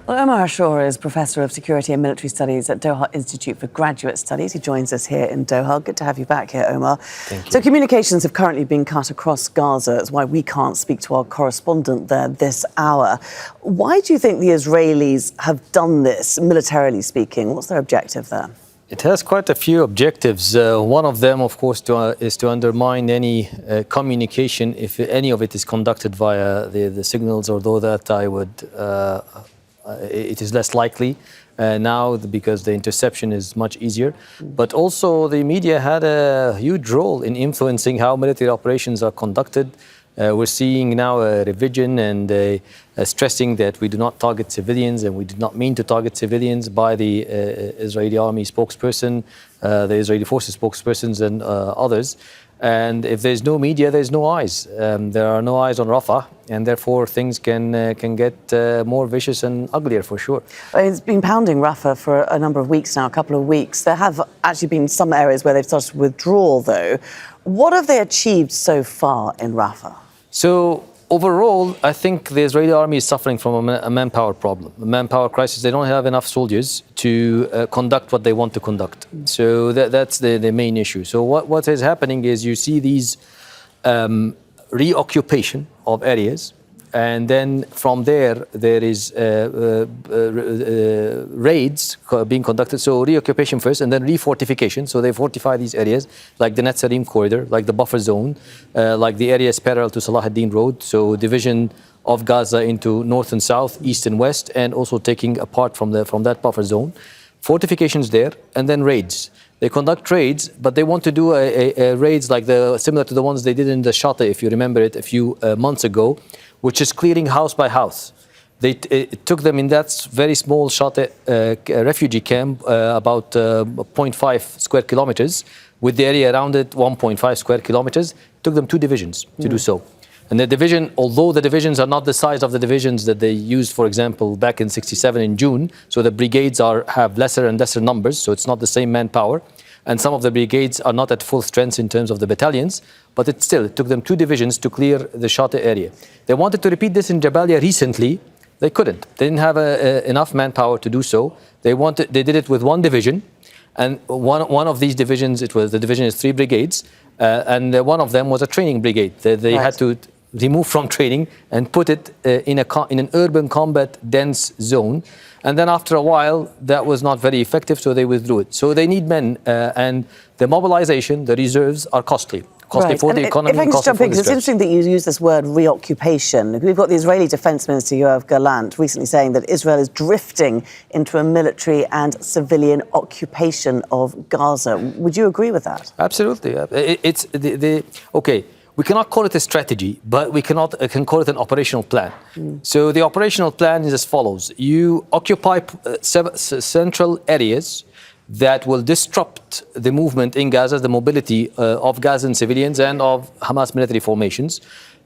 Well, Omar Ashour is Professor of Security and Military Studies at Doha Institute for Graduate Studies. He joins us here in Doha. Good to have you back here, Omar. Thank you. So communications have currently been cut across Gaza. That's why we can't speak to our correspondent there this hour. Why do you think the Israelis have done this, militarily speaking? What's their objective there? It has quite a few objectives. One of them, of course, is to undermine any communication if any of it is conducted via the signals, although that it is less likely now because the interception is much easier. But also the media had a huge role in influencing how military operations are conducted. We're seeing now a revision and stressing that we do not target civilians, and we did not mean to target civilians by the Israeli army spokesperson, the Israeli forces spokespersons and others. And if there's no media, there's no eyes. There are no eyes on Rafah, and therefore things can get more vicious and uglier for sure. It's been pounding Rafah for a number of weeks now, a couple of weeks. There have actually been some areas where they've started to withdraw, though. What have they achieved so far in Rafah? So overall, I think the Israeli army is suffering from a manpower problem, a manpower crisis. They don't have enough soldiers to conduct what they want to conduct. So that's the main issue. So what is happening is you see these reoccupation of areas, and then from there is raids being conducted. So reoccupation first, and then refortification. So they fortify these areas, like the Netzarim Corridor, like the buffer zone, like the areas parallel to Salah Road. So division of Gaza into north and south, east and west, and also taking apart from that buffer zone. Fortifications there, and then raids. They conduct raids, but they want to do raids like similar to the ones they did in the Shatta, if you remember it, a few months ago, which is clearing house by house. It took them in that very small Shatta refugee camp about 0.5 square kilometers, with the area around it 1.5 square kilometers. It took them 2 divisions to do so. And the division, although the divisions are not the size of the divisions that they used, for example, back in '67 in June, so the brigades have lesser and lesser numbers, so it's not the same manpower. And some of the brigades are not at full strength in terms of the battalions, but it took them 2 divisions to clear the Shatta area. They wanted to repeat this in Jabalia recently. They couldn't. They didn't have enough manpower to do so. They did it with 1 division, and one of these divisions, the division is 3 brigades, and one of them was a training brigade. They had to remove from training and put it in an urban combat dense zone. And then after a while, that was not very effective, so they withdrew it. So they need men, and the mobilization, the reserves are costly. Costly for the economy. If I can just jump in, because it's interesting that you use this word reoccupation. We've got the Israeli Defense Minister, Yoav Gallant, recently saying that Israel is drifting into a military and civilian occupation of Gaza. Would you agree with that? Absolutely. Okay. We cannot call it a strategy, but we can call it an operational plan. So the operational plan is as follows. You occupy central areas that will disrupt the movement in Gaza, the mobility of Gazan civilians and of Hamas military formations.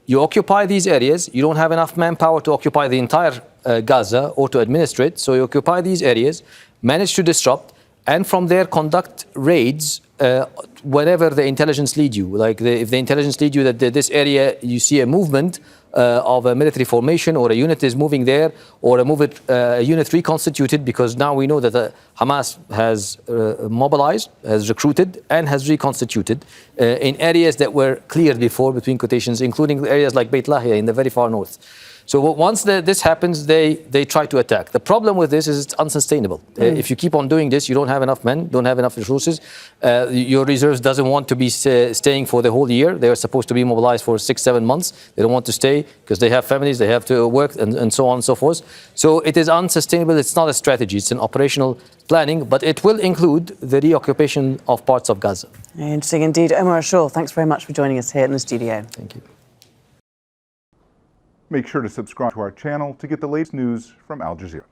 You occupy these areas. You don't have enough manpower to occupy the entire Gaza or to administer it. So you occupy these areas, manage to disrupt, and from there conduct raids whenever the intelligence lead you. Like if the intelligence lead you that this area, you see a movement of a military formation, or a unit is moving there, or a unit reconstituted, because now we know that Hamas has mobilized, has recruited, and has reconstituted in areas that were cleared before, between quotations, including areas like Beit Lahia in the very far north. So once this happens, they try to attack. The problem with this is it's unsustainable. If you keep on doing this, you don't have enough men, don't have enough resources. Your reserves doesn't want to be staying for the whole year. They are supposed to be mobilized for 6-7 months. They don't want to stay because they have families, they have to work, and so on and so forth. So it is unsustainable. It's not a strategy. It's an operational planning, but it will include the reoccupation of parts of Gaza. Interesting indeed. Omar Ashour, thanks very much for joining us here in the studio. Thank you. Make sure to subscribe to our channel to get the latest news from Al Jazeera.